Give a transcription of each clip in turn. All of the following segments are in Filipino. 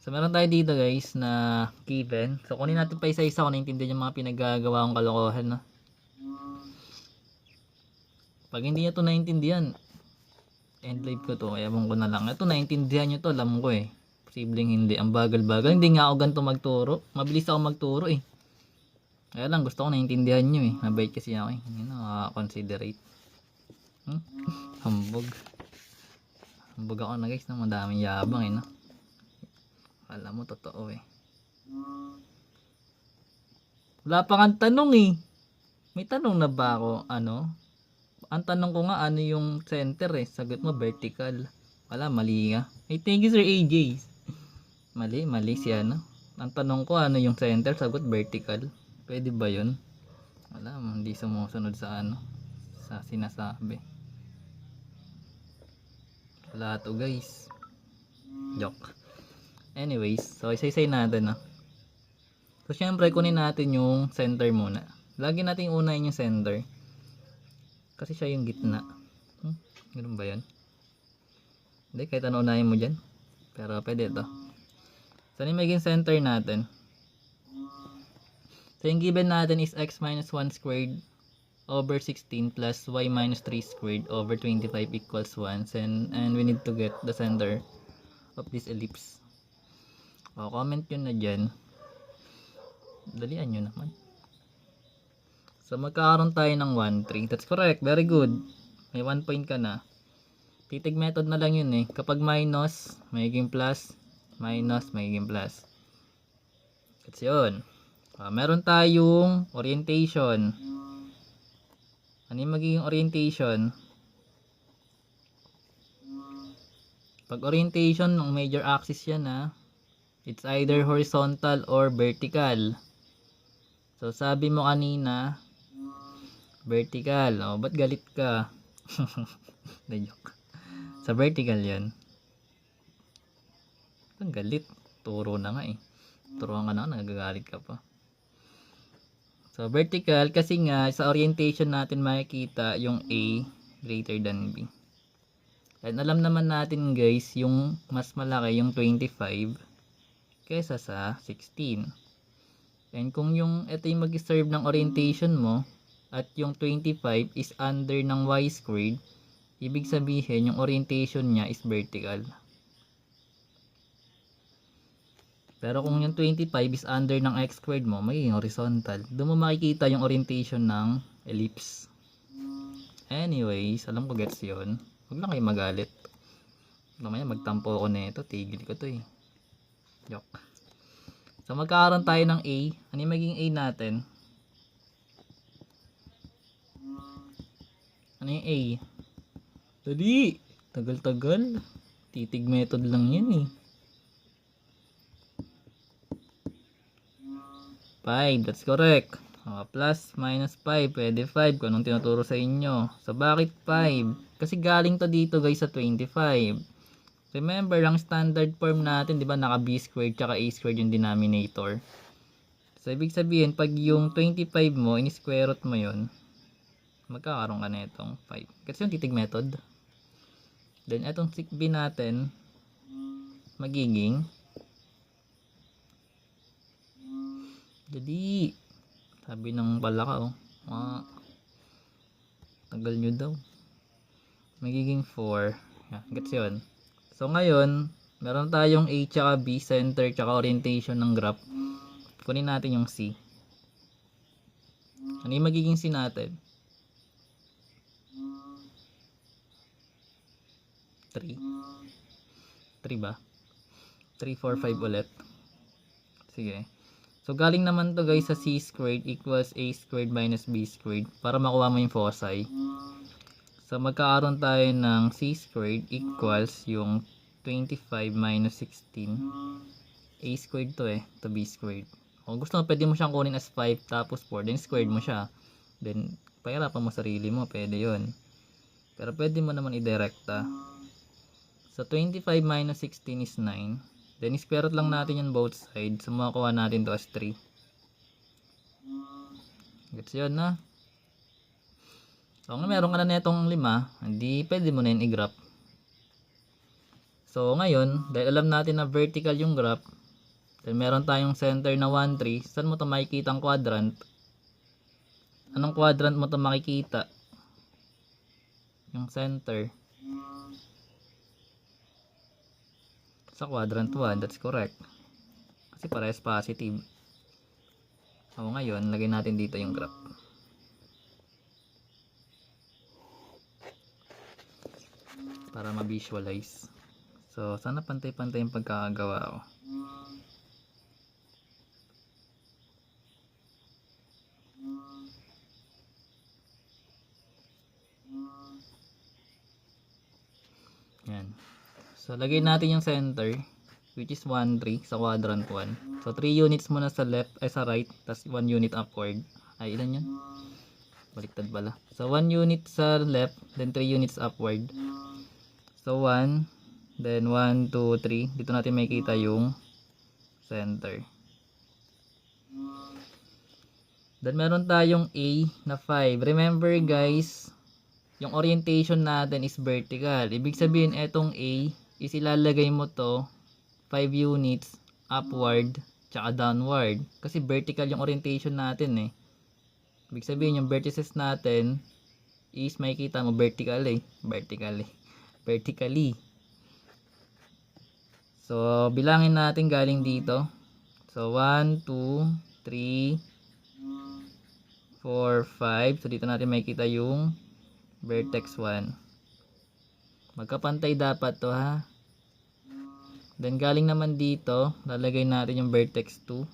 So meron tayo dito guys na given. So kunin natin pa isa-isa kung naintindihan yung mga pinaggagawa kong kalokohan, no? Pag hindi nyo to naintindihan, end live ko to, ewan ko na lang. Ito naintindihan nyo to, alam ko eh. Posibleng hindi, ang bagal-bagal. Hindi nga ako ganito magturo. Mabilis ako magturo eh. Kaya lang gusto ko naintindihan nyo eh. Mabait kasi ako eh. Hindi na considerate. Hambog. Hambog ako na guys, no? Madaming yabang eh, no? Alam mo, totoo eh. Wala pa kang tanong eh. May tanong na ba ako? Ano? Ang tanong ko nga, ano yung center eh? Sagot mo, vertical. Wala, mali nga. Hey, thank you Sir AJ. Mali siya, no? Ang tanong ko, ano yung center? Sagot, vertical. Pwede ba yun? Wala, hindi sumusunod sa ano. Sa sinasabi. Wala to guys. Joke. Anyways, so isa-isay natin, no? So syempre kunin natin yung center muna. Lagi natin unahin yung center. Kasi siya yung gitna. Ganun ba yan? Hindi, kahit ano unahin mo dyan. Pero pwede ito. So ano yung magiging center natin? So yung given natin is x minus 1 squared over 16 plus y minus 3 squared over 25 equals 1. And we need to get the center of this ellipse. O, comment yun na dyan. Dalian nyo naman. So magkakaroon tayo ng 1, 3. That's correct. Very good. May 1 point ka na. Titig method na lang yun eh. Kapag minus, magiging plus. Minus, magiging plus. That's yun. Meron tayong orientation. Ano yung magiging orientation? Pag orientation, ng major axis yan ha. It's either horizontal or vertical. So sabi mo kanina, vertical. O, ba't galit ka? The joke. Sa vertical yan. Ang galit. Turo na nga eh. Turuan ka na, nagagalit ka pa. So vertical kasi nga sa orientation natin makikita yung A greater than B. And alam naman natin guys, yung mas malaki yung 25 kaysa sa 16. And kung yung ito yung mag-serve ng orientation mo at yung 25 is under ng y squared, ibig sabihin yung orientation niya is vertical. Pero kung yung 25 is under ng x squared mo, magiging horizontal. Doon mo makikita yung orientation ng ellipse. Anyways, alam ko gets yun. Huwag lang kayo magalit. Mamaya magtampo ako nito, tigil ko to eh. Joke. So magkakaroon tayo ng A. Ano yung magiging A natin? Ano yung A? Dali! Tagal-tagal. Titig method lang yan eh. 5, that's correct. Plus, minus 5, pwede 5 kung anong tinuturo sa inyo. So bakit 5? Kasi galing to dito guys sa 25. Remember, ang standard form natin, di ba, naka b squared tsaka a squared yung denominator. So ibig sabihin, pag yung 25 mo, in-square root mo yun, magkakaroon ka na itong 5. Kasi yung titig method. Then itong 6b natin, magiging dali. Sabi ng palaka oh. Tagal nyo daw. Magiging 4. Yeah, gets yun. So ngayon, meron tayong A tsaka B, center tsaka orientation ng graph. Kunin natin yung C. Ano yung magiging C natin? 3. 3 ba? 3, 4, 5 ulit. Sige. So galing naman to guys sa c squared equals a squared minus b squared para makuha mo yung foci. So magkakaroon tayo ng c squared equals yung 25 minus 16. A squared to eh, to b squared. Kung gusto mo, pwede mo siyang kunin as 5 tapos 4, then squared mo siya. Then pahirapan mo sarili mo, pwede yun. Pero pwede mo naman i-directa. So 25 minus 16 is 9. Then square root lang natin yung both sides. So makakuha natin to as 3. Gets yun na? So kung meron ka na netong 5, hindi pwede mo na yun i-graph. So, ngayon, dahil alam natin na vertical yung graph, then meron tayong center na 1, 3. Saan mo ito makikita ang quadrant? Anong quadrant mo ito makikita? Yung center. Sa quadrant 1, that's correct. Kasi parehas positive. So, ngayon, lagay natin dito yung graph. Para ma-visualize. So, sana pantay-pantay yung pagkakagawa ko. Yan. So, lagay natin yung center, which is 1, 3 sa quadrant 1. So, 3 units muna sa left, sa right, tas 1 unit upward. Ay, ilan yun? Baliktad pala. So, 1 unit sa left, then 3 units upward. So, 1, then 1, 2, 3. Dito natin makikita yung center. Then, meron tayong A na 5. Remember guys, yung orientation natin is vertical. Ibig sabihin, etong A is ilalagay mo to 5 units upward tsaka downward. Kasi vertical yung orientation natin eh. Ibig sabihin, yung vertices natin is makikita mo vertically. So, bilangin natin galing dito. So, 1, 2, 3, 4, 5. So, dito natin makikita yung vertex 1. Magkapantay dapat to ha. Then, galing naman dito, lalagay natin yung vertex 2.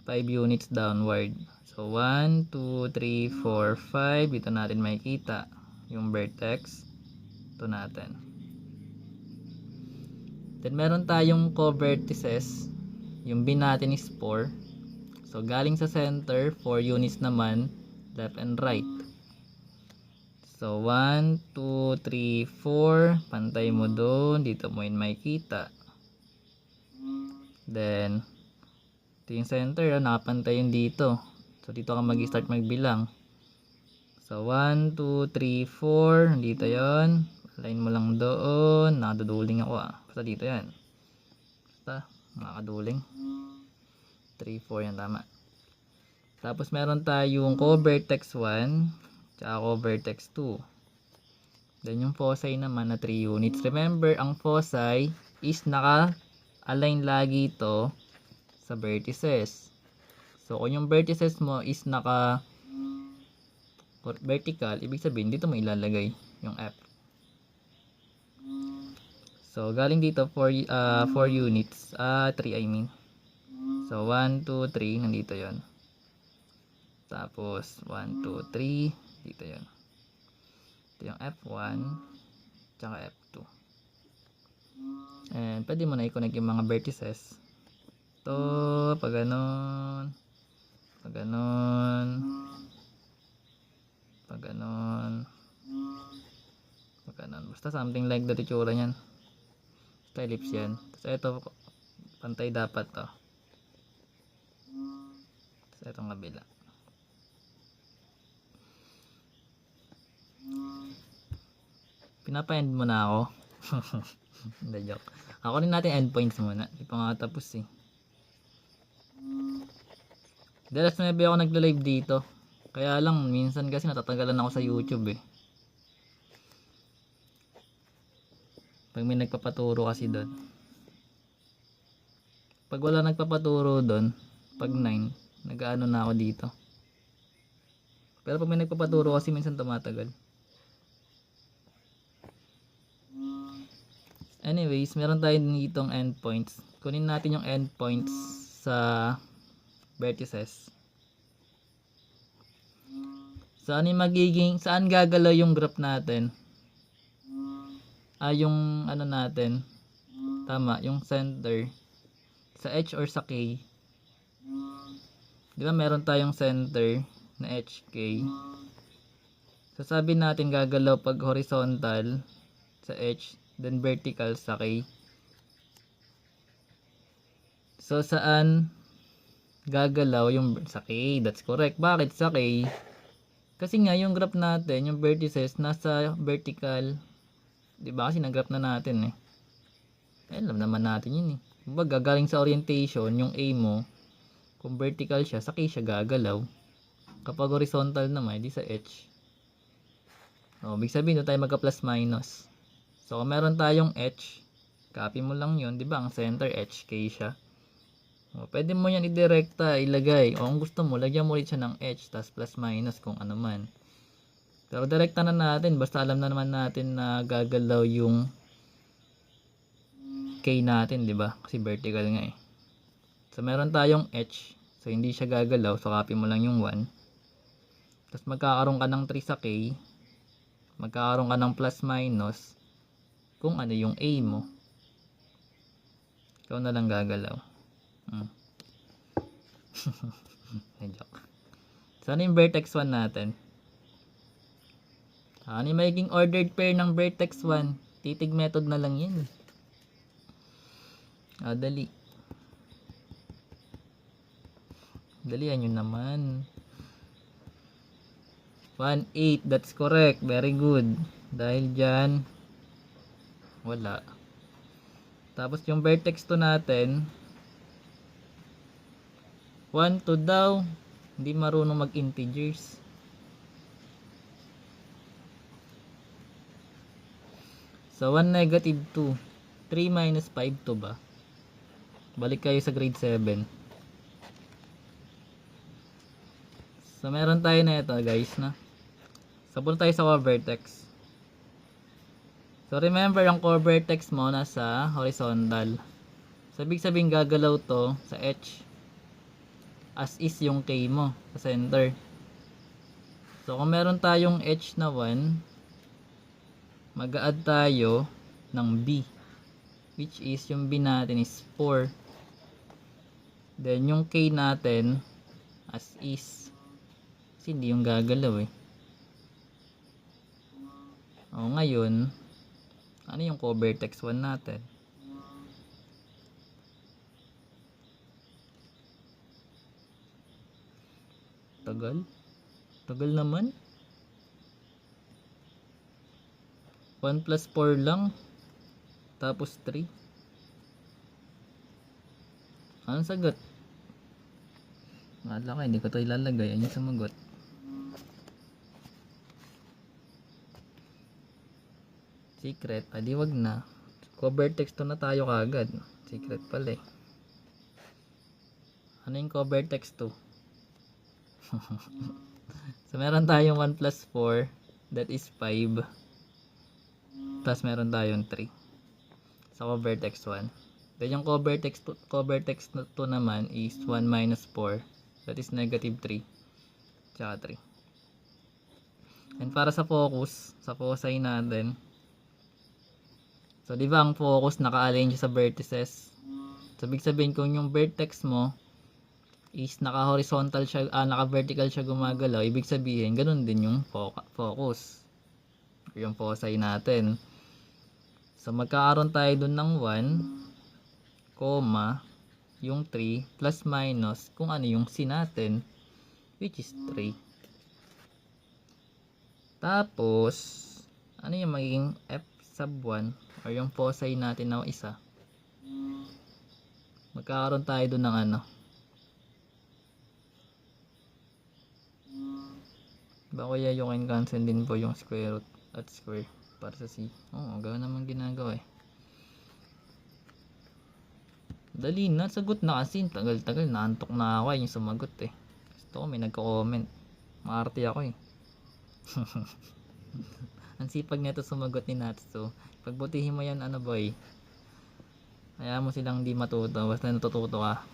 5 units downward. So, 1, 2, 3, 4, 5. Dito natin makikita yung vertex 2 natin. Then, meron tayong co-vertices. Yung bin natin is 4. So, galing sa center, 4 units naman, left and right. So, 1, 2, 3, 4. Pantay mo doon. Dito mo yun makikita. Then, ito yung center. Nakapantay yun dito. So, dito ka mag-start magbilang. So, 1, 2, 3, 4. Dito yun. Align mo lang doon. Nakaduduling ako ah. Basta dito yan. Basta, nakakaduling. 3, 4 yan, tama. Tapos, meron tayong co-vertex 1. Tsaka co-vertex 2. Then, yung foci naman na 3 units. Remember, ang foci is naka-align lagi ito sa vertices. So, kung yung vertices mo is naka-vertical, ibig sabihin, dito mo ilalagay yung F. So, galing dito 4 units. 3 I mean. So, 1, 2, 3. Nandito yon. Tapos, 1, 2, 3. Dito yon. Ito yung F1. Tsaka F2. And, pwede mo na i-connect yung mga vertices. Ito, pag ganon. Pag ganon. Pag ganon. Pag ganon. Basta something like that itsura nyan. Ellipse yan. Tapos ito, pantay dapat to. Tapos itong kabila. Pinapa-end mo na ako. Hindi, joke. Ako rin natin endpoints muna. Hindi pa nga tapos eh. Dalas na ako nagla-live dito. Kaya lang, minsan kasi natatagalan ako sa YouTube eh. Pag may nagpapaturo kasi doon. Pag wala nagpapaturo doon, pag 9, nag-ano na ako dito. Pero pag may nagpapaturo kasi minsan tumatagal. Anyways, meron tayo ditong endpoints. Kunin natin yung endpoints sa vertices. Saan gagalaw yung graph natin? Yung ano natin, tama, yung center sa H or sa K. Di ba meron tayong center na HK? Sasabihin natin gagalaw pag horizontal sa H, then vertical sa K. So saan gagalaw yung sa K? That's correct. Bakit sa K? Kasi nga yung graph natin, yung vertices nasa vertical. Di ba kasi nag-graph na natin eh. Alam naman natin yun eh. Kumbaga, galing sa orientation, yung A mo, kung vertical siya, sa K siya gagalaw. Kapag horizontal naman, di sa H. O, ibig sabihin, doon tayo magka plus minus. So, kung meron tayong H, copy mo lang yun, di ba? Ang center, HK siya. O, pwede mo yan idirekta, ilagay. O, kung gusto mo, lagyan mo ulit siya ng H, tas plus minus kung ano man. Pero direkta na natin, basta alam na naman natin na gagalaw yung K natin, di ba? Kasi vertical nga eh. So, meron tayong H. So, hindi siya gagalaw. So, copy mo lang yung 1. Tapos, magkakaroon ka ng 3 sa K. Magkakaroon ka ng plus minus kung ano yung A mo. Ikaw na lang gagalaw. Joke. So, ano yung vertex 1 natin? Ano yung magiging ordered pair ng vertex 1? Titig method na lang yan. Dali. Dalihan nyo naman. 1, 8. That's correct. Very good. Dahil dyan, wala. Tapos yung vertex 2 natin, 1, 2 daw. Hindi marunong mag-integers. So, 1, negative 2. 3 minus 5 to ba? Balik kayo sa grade 7. So, meron tayo na ito guys na. So, punta tayo sa core vertex. So, remember, ang core vertex mo nasa horizontal. So, ibig sabihin gagalaw to sa H. As is yung K mo sa center. So, kung meron tayong H na 1, mag-a-add tayo ng B. Which is, yung B natin is 4. Then, yung K natin, as is. Kasi hindi yung gagalaw eh. O, ngayon, ano yung co-vertex 1 natin? Tagal? Tagal naman? 1 plus 4 lang. Tapos 3. Anong sagot? Wala ka, hindi ko ito ilalagay. Ano yung sumagot? Secret. Adi wag na. Co-vertex 2 na tayo kagad. Secret pala eh. Ano yung co-vertex 2? So meron tayong 1 plus 4. That is 5. Tapos meron tayong 3. Sa co-vertex 1. Then yung co-vertex 2 naman is 1 minus 4. That is negative 3. Tsaka 3. And para sa focus, sa foci natin. So, di ba ang focus naka-align siya sa vertices? So, ibig sabihin kung yung vertex mo is naka-horizontal siya, naka-vertical siya gumagalaw, ibig sabihin, ganun din yung focus. Yung foci natin. So, magkakaroon tayo dun ng 1, comma, yung 3, plus minus, kung ano yung C natin, which is 3. Tapos, ano yung magiging F sub 1, or yung foci natin na isa? Magkakaroon tayo dun ng ano? Ba kaya you can cancel din po yung square root at square para sa C. Oo, gano'n naman ginagawa eh. Dali na, sagot na kasi. Tagal-tagal, naantok na ako yung sumagot eh. Gusto ko may nagko-comment. Maarte ako eh. Ang sipag nito sumagot ni Natsu. Pagbutihin mo yan, ano boy. Kaya mo silang di matuto. Basta natututo ka.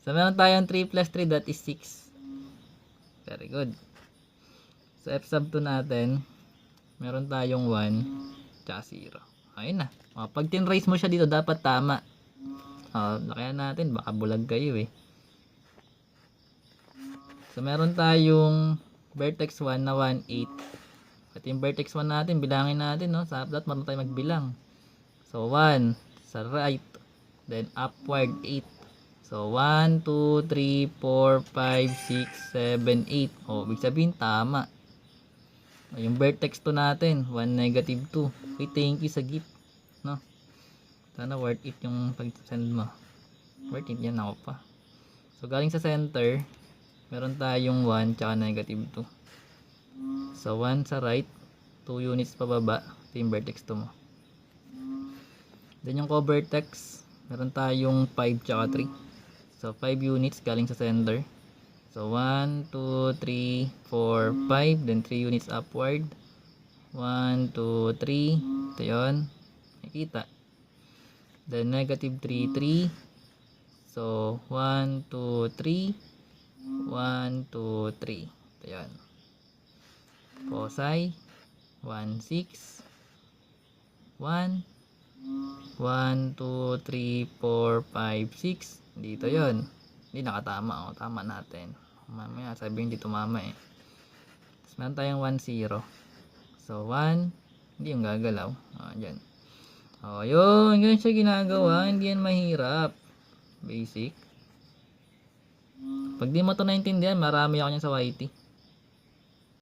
So, meron tayong 3 plus 3, that is 6. Very good. So, F sub 2 natin, meron tayong 1, tsaka 0. Ayun na. Pag tinrace mo siya dito, dapat tama. Lakayan natin, baka bulag kayo eh. So, meron tayong vertex 1 na 1, 8. At yung vertex 1 natin, bilangin natin, no? Sa that, marunong tayo magbilang. So, 1 sa right. Then, upward 8. So, 1, 2, 3, 4, 5, 6, 7, 8. Ibig sabihin, tama. Yung vertex 2 natin, 1, negative 2. Okay, thank you sa gift. No? Sana worth it yung pag-send mo. Worth it yan ako pa. So, galing sa center, meron tayong 1 tsaka negative 2. So, 1 sa right, 2 units pababa. Ito yung vertex 2 mo. Then yung co-vertex, meron tayong 5 tsaka 3. So, 5 units galing sa center. So, 1, 2, 3, 4, 5. Then, 3 units upward. 1, 2, 3. Ito yun. Nakikita. Then, negative 3, 3. So, 1, 2, 3. 1, 2, 3. Ito yun. Foci. 1, 6. 1. 1, 2, 3, 4, 5, 6. Dito yun. Hindi nakatama. O, tama natin. Mamaya sabihin hindi tumama eh. Tapos meron tayong 1, 0. So, 1. Hindi yung gagalaw. O, dyan. O, yun. Ganyan siya ginagawa. Hindi yan mahirap. Basic. Pag di mo ito naintindihan, marami ako niyan sa YT.